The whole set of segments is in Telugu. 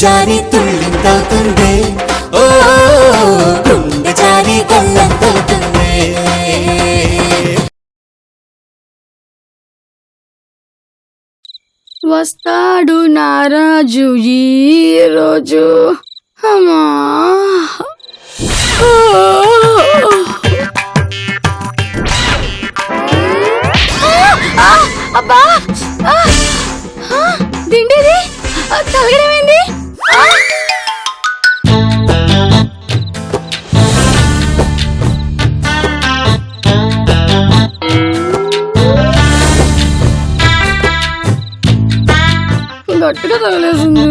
జారి తుళ్ళింతవుతుంది, ఓ గుండె జారి గల్లంతవుతుంది. వస్తాడు నారాజు ఈ రోజు. అమ్మా అబ్బా దిండేది తలగడమేంది? గట్టిగా తగలేసింది.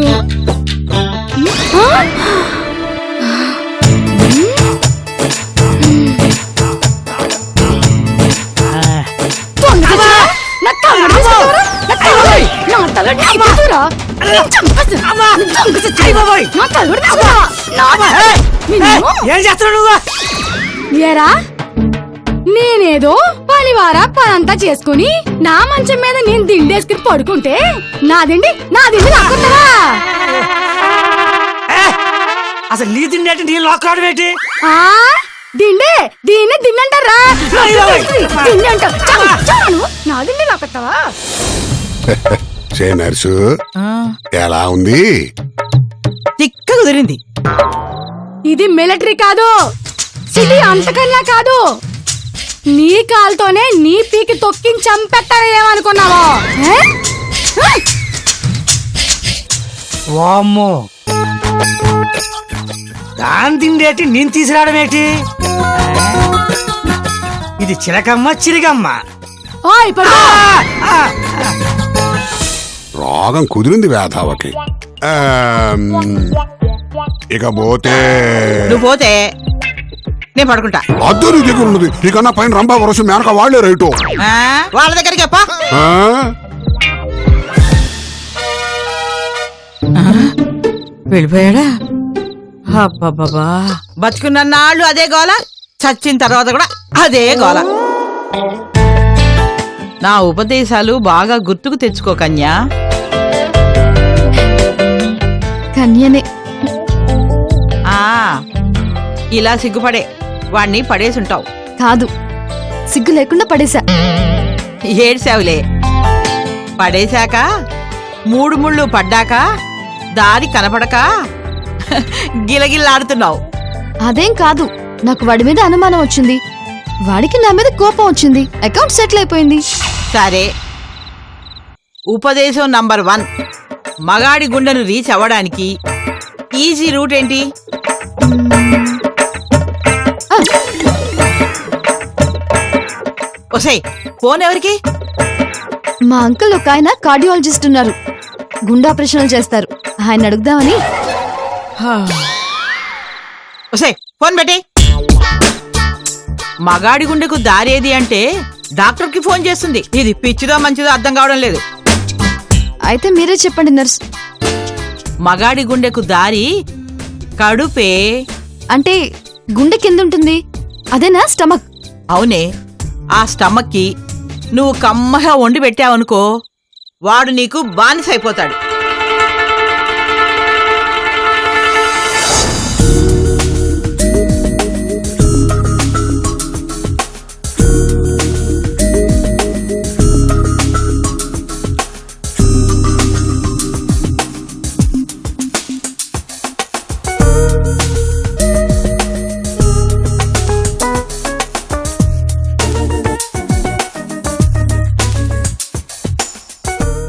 ఏరా నేనేదో పనివారా పనంతా చేసుకుని నా మంచం మీద నేను దిండేసుకుని పడుకుంటే నా దిండి లాక్కుంటావా? అసలు నీ తిండి అంటే నీ లోకరాడు ఏంటి? దిండే దీన్ని దిన్నంటారా? దిండి అంటావు నా దిండి లాక్కొస్తావా? నర్సు ఎలా ఉంది? తిక్క కుదిరింది. ఇది మిలిటరీ కాదు, సిటీ అంతకన్నా కాదు. నీ కాలుతోనే నీ పీకి తొక్కిని చంపెట్టారేమనుకున్నావో? వామ్మో, దాని తిండేటి నేను తీసుకురావడం ఏంటి? ఇది చిలకమ్మ చిరిగమ్మ. రోగం కుదిరింది వేధావకి. ఇక పోతే నువ్వు పోతే నేను పడుకుంటా. అద్దు నీ దగ్గర ఉన్నది. నీకన్నా పైన రంభా వరసం మేనక వాళ్లే రైటు. వాళ్ళ దగ్గరికి వెళ్ళిపోయాడా? అబ్బబ్బా, బతుకున్న నాళ్ళు అదే గోల, చచ్చిన తర్వాత కూడా అదే గోల. నా ఉపదేశాలు బాగా గుర్తుకు తెచ్చుకో కన్యా. కన్యనే ఇలా సిగ్గుపడే వాణ్ణి పడేసుంటావు. కాదు, సిగ్గు లేకుండా పడేశా. ఏడ్సావులే. పడేశాక 3 ముళ్ళు పడ్డాక దారి కనపడక గిలగిల్లాడుతున్నావు. అదేం కాదు, నాకు వాడి మీద అనుమానం వచ్చింది, వాడికి నా మీద కోపం వచ్చింది, అకౌంట్ సెటిల్ అయిపోయింది. సరే, ఉపదేశం నంబర్ 1, మగాడి గుండెను రీచ్ అవ్వడానికి ఈజీ రూట్ ఏంటి? ఒసేయ్, ఫోన్ ఎవరికి? మా అంకుల్ ఒక ఆయన కార్డియాలజిస్ట్ ఉన్నారు, గుండె ఆపరేషన్లు చేస్తారు, ఆయన అడుగుదామని. ఒసేయ్, ఫోన్ పెట్టి. మగాడి గుండెకు దారేది అంటే డాక్టర్ కి ఫోన్ చేస్తుంది. ఇది పిచ్చిదో మంచిదో అర్థం కావడం లేదు. అయితే మీరే చెప్పండి నర్స్. మగాడి గుండెకు దారి కడుపే. అంటే గుండె కింద ఉంటుంది, అదేనా స్టమక్? అవునే, ఆ స్టమక్ కి నువ్వు కమ్మగా వండి పెట్టావనుకో, వాడు నీకు బానిసైపోతాడు.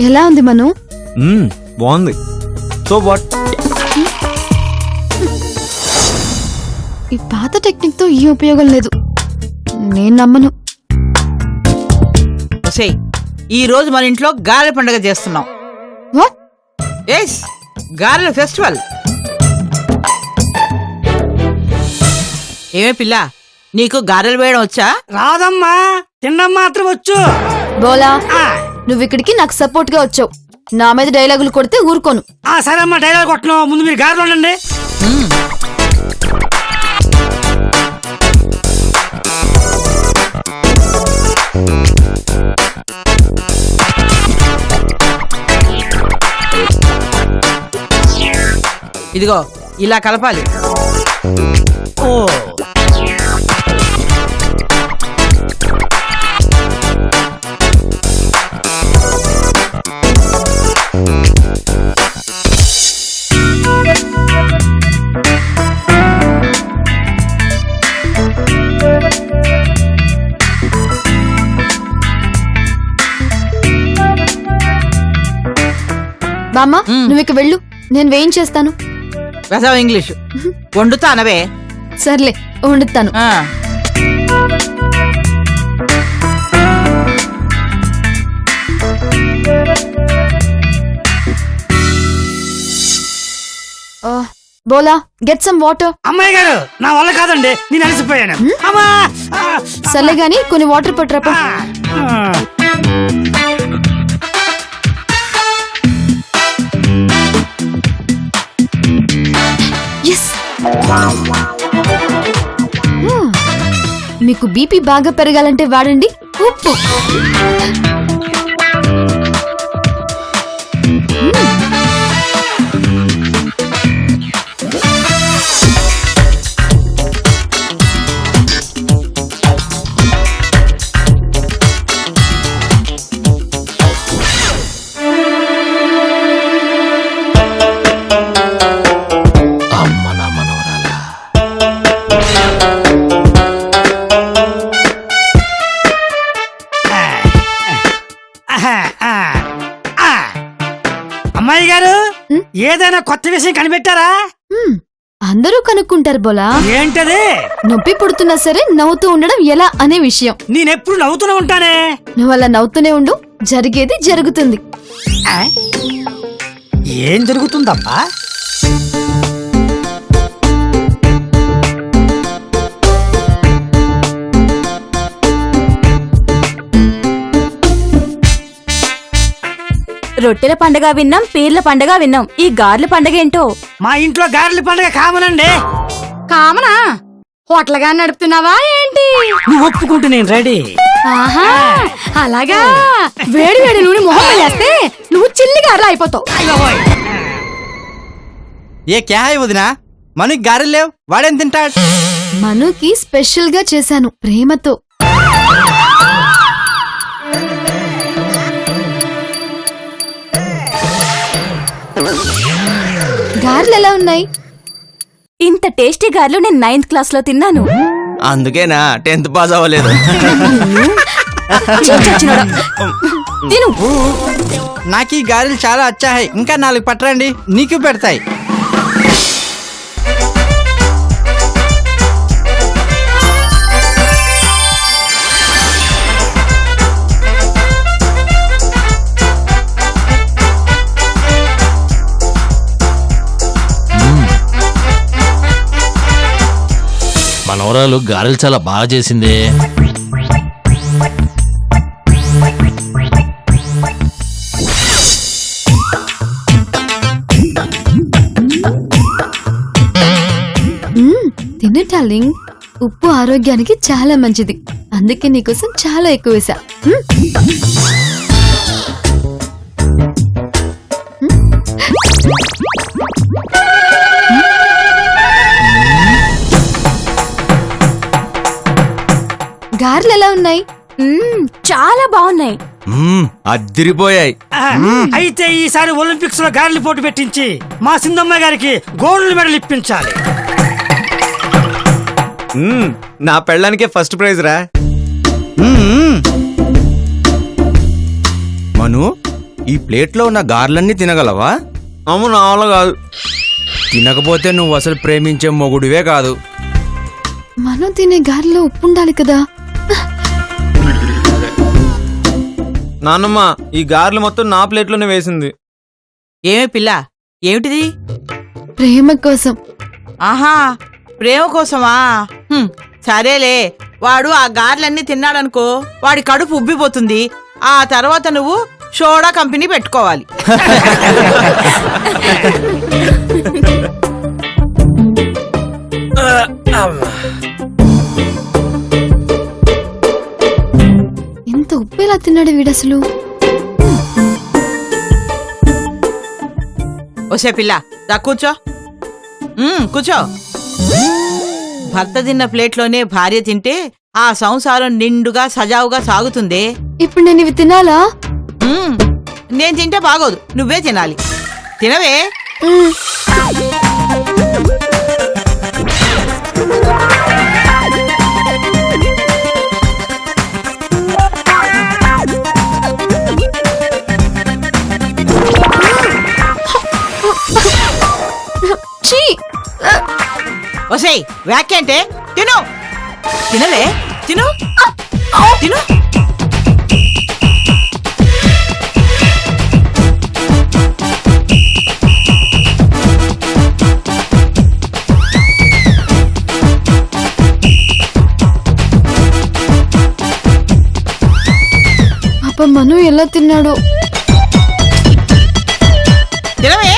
ఎలా ఉంది మను? బాగుంది. So what? ఈ పాత టెక్నిక్ తో ఈ ఉపయోగం లేదు, నేను నమ్మను. ఈ రోజు మన ఇంట్లో గారెల పండుగ చేస్తున్నాం. ఎస్, గారెల ఫెస్టివల్. ఏమే పిల్ల, నీకు గారెలు వేయడం వచ్చా? రాదమ్మా, తినడం మాత్రం వచ్చు. బోలా, నువ్వు ఇక్కడికి నాకు సపోర్ట్ గా వచ్చావు, నా మీద డైలాగులు కొడితే ఊరుకోను. సరే అమ్మా, డైలాగ్ కొట్టను, ముందు మీరు గారెలు ఉండండి. ఇదిగో ఇలా కలపాలి. ఓ బామ్మ నువ్వు ఇక వెళ్ళు, నేను వేయించేస్తాను. వెసవ ఇంగ్లీషు వండుతానవే. సర్లే వండుతాను. ఆ. బోలా గెట్ సమ్ వాటర్. అమ్మాయి గారు నా వల్ల కాదండి, నేను అలసిపోయాను. అమ్మా సర్లే గాని కొన్ని వాటర్ పట్టరాపా. మీకు బీపీ బాగా పెరగాలంటే వాడండి ఉప్పు. అమ్మాయి గారు ఏదైనా కొత్త విషయం కనిపెట్టారా? అందరూ కనుక్కుంటారు బోలా. ఏంటది? నొప్పి పుడుతున్నా సరే నవ్వుతూ ఉండడం ఎలా అనే విషయం. నేనెప్పుడు నవ్వుతూనే ఉంటానే. నువ్వు అలా నవ్వుతూనే ఉండు, జరిగేది జరుగుతుంది. ఏం జరుగుతుందబ్బా? రొట్టెల పండగ విన్నాం, పీర్ల పండగ విన్నాం. ఈ గార్ల పండగ ఏంటో? మా ఇంట్లో గారెల పండగ కామనండి. కామనా? హోటల్ గా నడుపుతున్నావా ఏంటి? నువ్వు ఒప్పుకుంటే నేను రెడీ. ఆహా అలాగా. వేడి వేడి నూనె మొహం వేస్తే నువ్వు చిల్లిగారులా అయిపోతావు. ఏ క్యా హై వదినా, మనకి గారెలు లేవు, వాడేం తింటాడు? మనుకి స్పెషల్ గా చేశాను ప్రేమతో. గారెలు ఎలా ఉన్నాయి? ఇంత టేస్టీ గార్లు నేను 9th క్లాస్ లో తిన్నాను. అందుకేనా 10th పాస్ అవ్వలేదు. తిను. నాకు ఈ గారెలు చాలా వచ్చాయి, ఇంకా 4 పట్టరండి, నీకు పెడతాయి. మనవరాలు గారెలు చాలా బాగా చేసిందే. తిను డార్లింగ్, ఉప్పు ఆరోగ్యానికి చాలా మంచిది, అందుకే నీకోసం చాలా ఎక్కువ వేసా. గారెలు ఎలా ఉన్నాయి? చాలా బాగున్నాయి. అద్దిరిపోయాయి. అయితే ఈసారి ఒలింపిక్స్ లో గారెలు పోటీ పెట్టించి మా సింధమ్మ గారికి గోల్డ్ మెడల్ ఇప్పించాలి. నా పెళ్ళానికే ఫస్ట్ ప్రైజ్ రా. మను, ఈ ప్లేట్లో ఉన్న గారెలన్నీ తినగలవా? అమ్మ నా వల్ల కాదు. తినకపోతే నువ్వు అసలు ప్రేమించే మొగుడివే కాదు. మనం తినే గారెలో ఉప్పు ఉండాలి కదా. నాన్నమ్మ ఈ గారెలు మొత్తం నా ప్లేట్లోనే వేసింది. ఏమే పిల్ల, ఏమిటిది? ప్రేమ కోసం. ఆహా, ప్రేమ కోసమా? సరేలే, వాడు ఆ గార్లన్నీ తిన్నాడనుకో, వాడి కడుపు ఉబ్బిపోతుంది. ఆ తర్వాత నువ్వు సోడా కంపెనీ పెట్టుకోవాలి. ఎంత ఉప్పు ఎలా తిన్నాడు వీడసలు? ఒసే పిల్ల, దా కూర్చో. కూర్చో. భర్త తిన్న ప్లేట్లోనే భార్య తింటే ఆ సంసారం నిండుగా సజావుగా సాగుతుంది. ఇప్పుడు నేను ఇవి తినాలా? నేను తింటే బాగోదు, నువ్వే తినాలి. తినవే. ఛీ! ఒసేయ్ వ్యాక్యంటే తిను. తినవే, తిను తిను. అప్ప మను ఎలా తిన్నాడు? తినవే.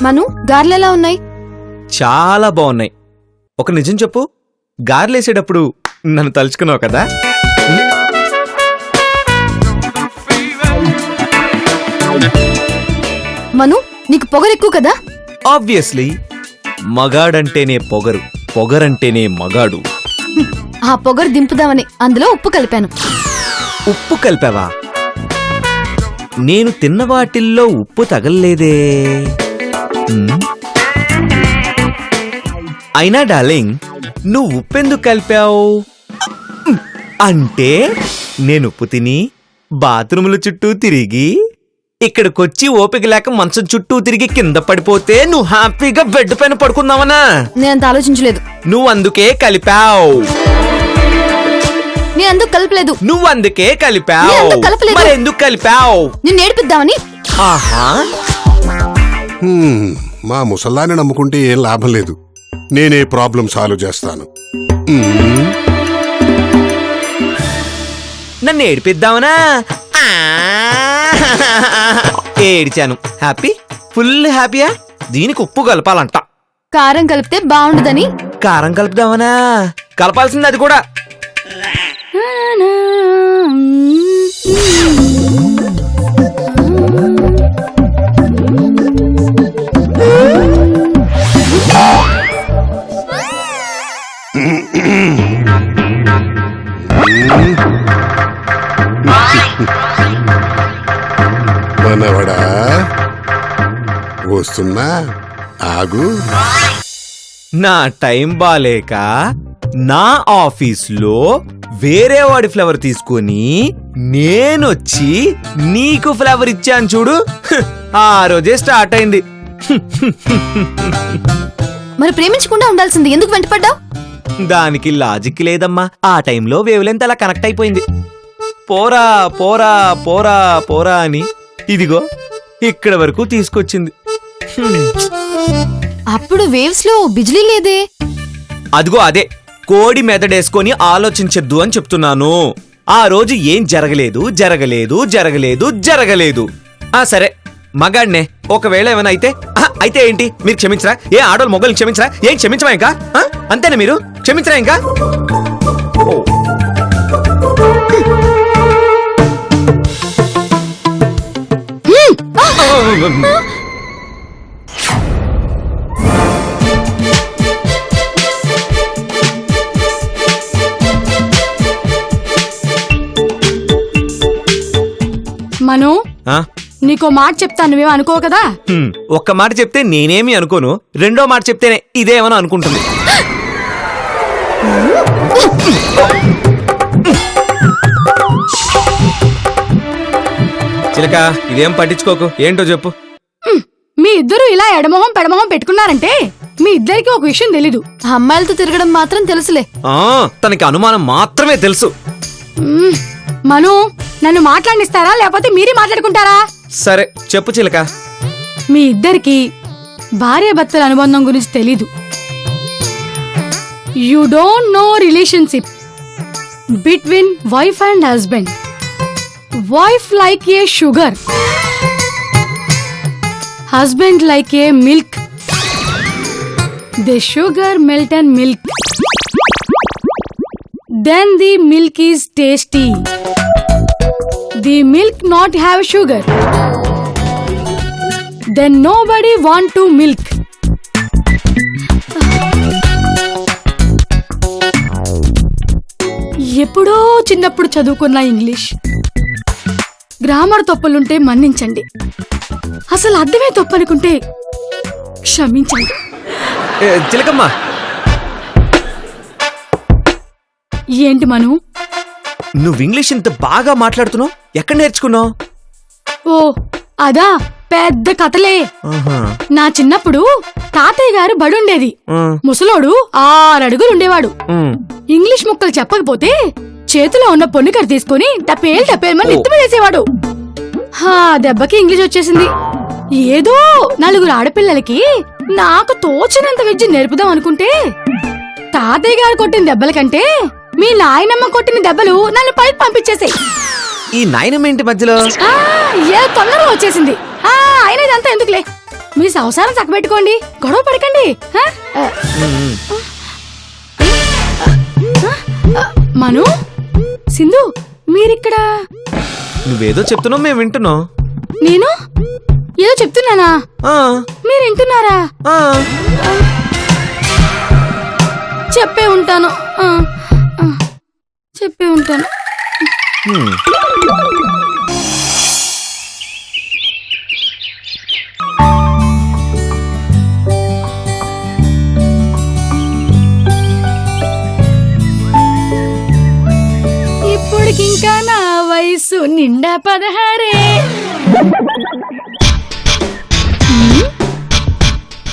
మను, గార్లు ఎలా ఉన్నాయి? చాలా బాగున్నాయి. ఒక నిజం చెప్పు, గారెలేసేటప్పుడు నన్ను తలుచుకున్నావు కదా? మను, నీకు పొగరు ఎక్కువ కదా? ఆబ్వియస్లీ, మగాడంటేనే పొగరు, పొగరంటేనే మగాడు. ఆ పొగరు దింపుదామని అందులో ఉప్పు కలిపాను. ఉప్పు కలిపావా? నేను తిన్న వాటిల్లో ఉప్పు తగల్లేదే. అయినా డార్లింగ్, నువ్వు ఉప్పెందుకు కలిపావు? అంటే నేను ఉప్పు తిని బాత్రూముల చుట్టూ తిరిగి ఇక్కడికొచ్చి ఓపిక లేక మంచం చుట్టూ తిరిగి కింద పడిపోతే నువ్వు హ్యాపీగా బెడ్ పైన పడుకుందామనా? నేనంత ఆలోచించలేదు. నువ్వు అందుకే కలిపావు. నేనందుకు కలపలేదు. నువ్వు అందుకే కలిపావు. నేనందుకు కలపలేదు. మరెందుకు కలిపావు? నిన్ను ఏడిపిద్దామని. ఆహా, మా ముసల్లాన్ని నమ్ముకుంటే ఏం లాభం లేదు. నేనే ప్రాబ్లం సాల్వ్ చేస్తాను. నన్ను ఏడిపిద్దామనా? ఏడిచాను. హ్యాపీ, ఫుల్ హ్యాపీయా? దీనికి ఉప్పు కలపాలంట. కారం కలిపితే బాగుండదని. కారం కలుపుదామనా? కలపాల్సింది అది కూడా. మనవడా వస్తున్నా, ఆగు. నా టైం బాలేక నా ఆఫీస్లో వేరే వాడి ఫ్లవర్ తీసుకొని నేనొచ్చి నీకు ఫ్లవర్ ఇచ్చాను చూడు. ఆ రోజే స్టార్ట్ అయింది. మరి ప్రేమించకుండా ఉండాల్సింది, ఎందుకు వెంటపడ్డావు? దానికి లాజిక్ లేదమ్మా. ఆ టైంలో వేవ్ లెంత్ అలా కనెక్ట్ అయిపోయింది. పోరా పోరా పోరా పోరా అని ఇదిగో ఇక్కడ వరకు తీసుకొచ్చింది. అప్పుడు వేవ్స్ లో బిజిలీ లేదే. అదిగో అదే కోడి మెదడేసుకొని ఆలోచించద్దు అని చెప్తున్నాను. ఆ రోజు ఏం జరగలేదు జరగలేదు జరగలేదు జరగలేదు. సరే మగాడినే, ఒకవేళ ఏమైనా అయితే అయితే ఏంటి? మీరు క్షమించరా? ఏ ఆడోళ్ళు మొగల్ని క్షమించరా? ఏం క్షమించమా ఇంకా? అంతేనా? మీరు క్షమించరా ఇంకా? మను, ఆ? నీకో మాట చెప్తాను, నువ్వేమో అనుకో కదా. ఒక్క మాట చెప్తే నేనేమి అనుకోను, రెండో మాట చెప్తేనే ఇదేమని అనుకుంటుంది. చిలక ఇదేం పట్టించుకోకు, ఏంటో చెప్పు. మీ ఇద్దరు ఇలా ఎడమొహం పెడమొహం పెట్టుకున్నారంటే మీ ఇద్దరికి ఒక విషయం తెలీదు. అమ్మాయిలతో తిరగడం మాత్రం తెలుసులే. తనకి అనుమానం మాత్రమే తెలుసు. మను, నన్ను మాట్లాడిస్తారా లేకపోతే మీరే మాట్లాడుకుంటారా? సరే చెప్పు చిలక. మీ ఇద్దరికి భార్యాభర్తల అనుబంధం గురించి తెలీదు. You don't know relationship between wife and husband. Wife like A sugar, husband like A milk. The sugar melt and milk, then the milk is tasty. The milk not have sugar, then nobody want to milk. ఎప్పుడో చిన్నప్పుడు చదువుకున్న ఇంగ్లీష్ గ్రామర్ తప్పులుంటే మన్నించండి, అసలు అర్థమే తప్పనుకుంటే క్షమించండి. చిలకమ్మ, ఏంటి మను? నువ్వు ఇంగ్లీష్ ఇంత బాగా మాట్లాడుతున్నావు, ఎక్కడ నేర్చుకున్నావు? ఓ అదా, పెద్ద కథలే. నా చిన్నప్పుడు తాతయ్య గారు బడుండేది. ముసలోడు 6 అడుగులు ఉండేవాడు. ఇంగ్లీష్ ముక్కలు చెప్పకపోతే చేతిలో ఉన్న పొన్నుకర తీసుకుని టపేల్మని ఎత్తుమేసేవాడు. దెబ్బకి ఇంగ్లీష్ వచ్చేసింది. ఏదో 4 ఆడపిల్లలకి నాకు తోచినంత విద్య నేర్పుదాం అనుకుంటే తాతయ్య గారు కొట్టిన దెబ్బల కంటే మీ నాయనమ్మ కొట్టిన దెబ్బలు నన్ను పైకి పంపించేసాయి. ఈ నాయనమ్మ ఏంటి మధ్యలో? ఏ తొందరగా వచ్చేసింది. అయినా ఇదంతా ఎందుకులే, మీ సంసారం చక్కబెట్టుకోండి, గొడవ పడకండి. మను, సింధు, మీరిక్కడ? నువ్వేదో చెప్తున్నావు, మేము వింటున్నాం. నేను ఏదో చెప్తున్నానా? మీరు వింటున్నారా? చెప్పే ఉంటాను. ఇప్పటికింకా నా వయసు నిండా 16.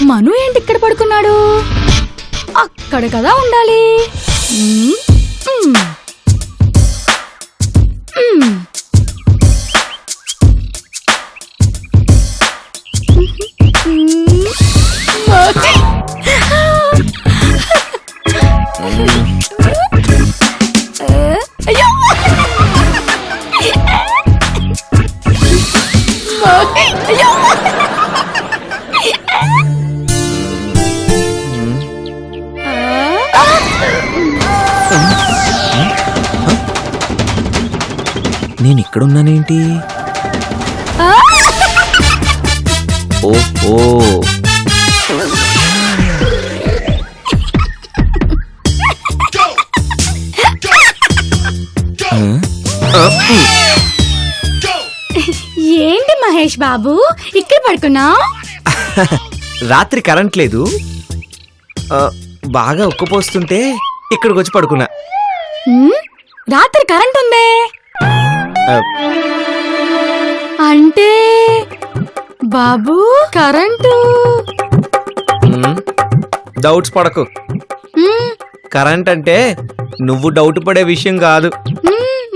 మను ఏంటి ఇక్కడ పడుకున్నాడు? అక్కడ కదా ఉండాలి. నేను ఇక్కడున్నానేంటి? ఓహో, ఏంటి మహేష్ బాబు ఇక్కడ పడుకున్నావు? రాత్రి కరెంట్ లేదు, బాగా ఉక్కపోస్తుంటే ఇక్కడికి వచ్చి పడుకున్నా. రాత్రి కరెంట్ ఉందే అంటే బాబు కరెంటు? డౌట్స్ పడకు. కరెంట్ అంటే నువ్వు డౌట్ పడే విషయం కాదు.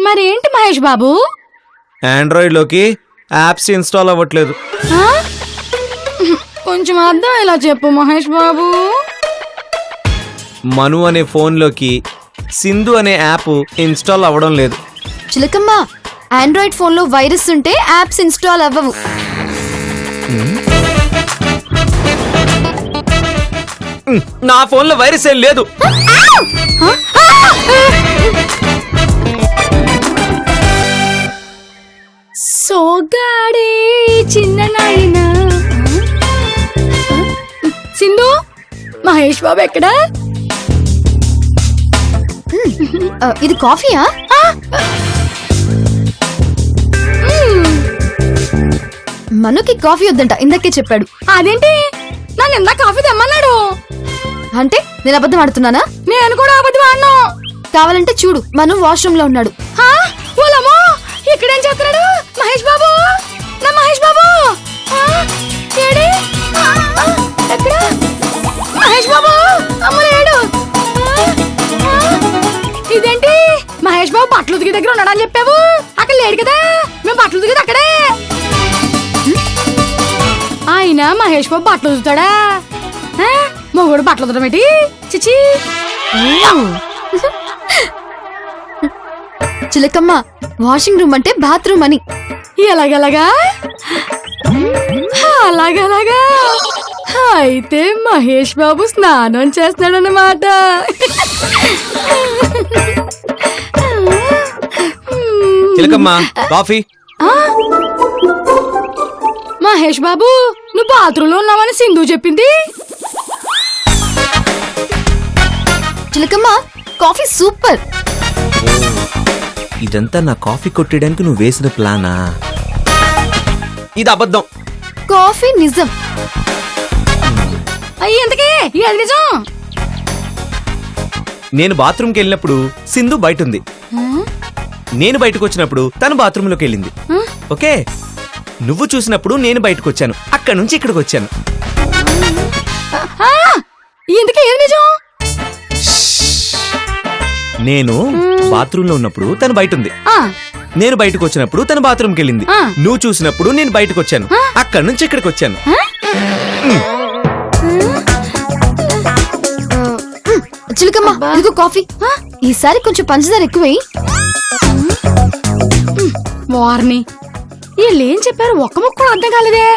మరేంటి మహేష్ బాబు? ఆండ్రాయిడ్ లోకి యాప్స్ ఇన్స్టాల్ అవ్వట్లేదు. కొంచెం అర్థం ఇలా చెప్పు మహేష్ బాబు. మను అనే ఫోన్ లోకి సింధు అనే యాప్ ఇన్స్టాల్ అవ్వడం లేదు. చిలకమ్మ, ఆండ్రాయిడ్ ఫోన్ లో వైరస్ ఉంటే యాప్స్ ఇన్స్టాల్ అవ్వవు. నా ఫోన్ లో వైరస్ ఏం లేదు. సోగాడే చిన్న నాయన. సింధు, మహేష్ బాబు ఎక్కడా? ఇది కాఫీయా? మనుకి కాఫీ వద్దంట, ఇందాకే చెప్పాడు. అదేంటి, నన్ను ఇందాక కాఫీ తెమ్మన్నాడు. అంటే నేను అబద్ధం ఆడుతున్నానా? నేను కూడా అబద్ధం ఆడను. కావాలంటే చూడు, మను వాష్రూమ్ లో ఉన్నాడు. ఓలమ్మో, ఇక్కడేం చేస్తున్నాడు మహేష్ బాబు? నా మహేష్ బాబు ఏడి? ఎక్కడ మహేష్ బాబు? అమ్మలేడు. ఇదేంటి మహేష్ బాబు బట్టలు ఉతికి దగ్గర ఉన్నాడని చెప్పావు, అక్కడ లేడు కదా. మేము బట్టలు ఉతికి అక్కడే. ఆయన మహేష్ బాబు బట్టలు ఉతుకుతాడా? మొగుడు బట్టలు ఉతకడం ఏంటి? చిచి. చిలకమ్మ వాషింగ్ రూమ్ అంటే బాత్రూమ్ అని. ఎలాగలాగా అలాగలాగా అయితే మహేష్ బాబు స్నానం చేస్తున్నాడన్నమాట. చిలకమ్మ కాఫీ. మహేష్ బాబు నువ్వు బాత్రూంలో ఉన్నావని సింధు చెప్పింది. చిలకమ్మ కాఫీ సూపర్. ఇదంతా నా కాఫీ కొట్టడానికి నువ్వు వేసిన ప్లానా? ఇది అబద్ధం. కాఫీ నిజం. అయ్యేంతకే ఏది నిజం? నేను బాత్రూమ్కి వెళ్ళినప్పుడు సింధు బయట ఉంది. నేను బయటకు వచ్చినప్పుడు తను బాత్రూంలోకి వెళ్ళింది. ఓకే, నువ్వు చూసినప్పుడు నేను బయటకు వచ్చాను, అక్కడ నుంచి ఇక్కడికి వచ్చాను. ఇంతకీ ఏది నిజం? నేను బాత్రూంలో ఉన్నప్పుడు తను బయట ఉంది. నేను బయటకు వచ్చినప్పుడు తను బాత్రూమ్కి వెళ్ళింది. నువ్వు చూసినప్పుడు నేను బయటకు వచ్చాను, అక్కడ నుంచి ఇక్కడికి వచ్చాను. చిలకమ్మ ఇదిగో కాఫీ. ఈసారి కొంచెం పంచదార ఎక్కువై. వారిని వీళ్ళేం చెప్పారు ఒక్క ముక్క కూడా అర్థం కాలేదే.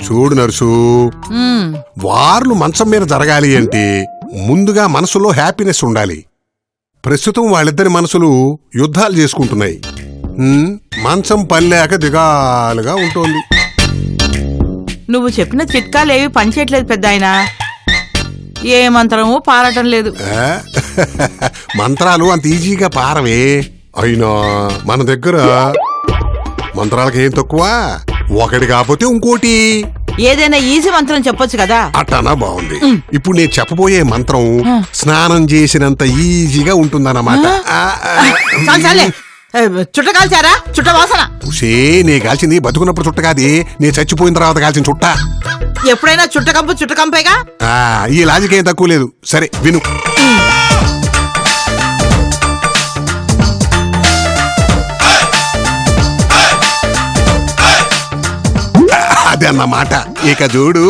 చూడు నర్సు, వార్లు మంచం మీద జరగాలి అంటే ముందుగా మనసులో హ్యాపీనెస్ ఉండాలి. ప్రస్తుతం వాళ్ళిద్దరి మనసులు యుద్ధాలు చేసుకుంటున్నాయి. మంచం పనిలేక దిగాలుగా ఉంటోంది. నువ్వు చెప్పిన చిట్కాలేవి పనిచేయట్లేదు పెద్ద ఆయన. ఏ మంత్రము పారటం లేదు. ఆ? మంత్రాలు అంత ఈజీగా పారవే. అయినా మన దగ్గర మంత్రాలకి ఏం తక్కువ? ఒకటి కాకపోతే ఇంకోటి. ఏదైనా ఈజీ మంత్రం చెప్పొచ్చు కదా. అట్టనా బాగుంది. ఇప్పుడు నేను చెప్పబోయే మంత్రం స్నానం చేసినంత ఈజీగా ఉంటుందన్నమాట. చాలే చుట్ట కాల్చారా? చుట్ట వాసన. నే కాల్చింది బతుకున్నప్పుడు చుట్ట కాదు, నేను చచ్చిపోయిన తర్వాత కాల్చిన చుట్ట. ఎప్పుడైనా చుట్టకంపేగా. ఈ లాజిక్ ఏం తక్కువ లేదు. సరే విను. అదే అన్నమాట. ఇక చూడు.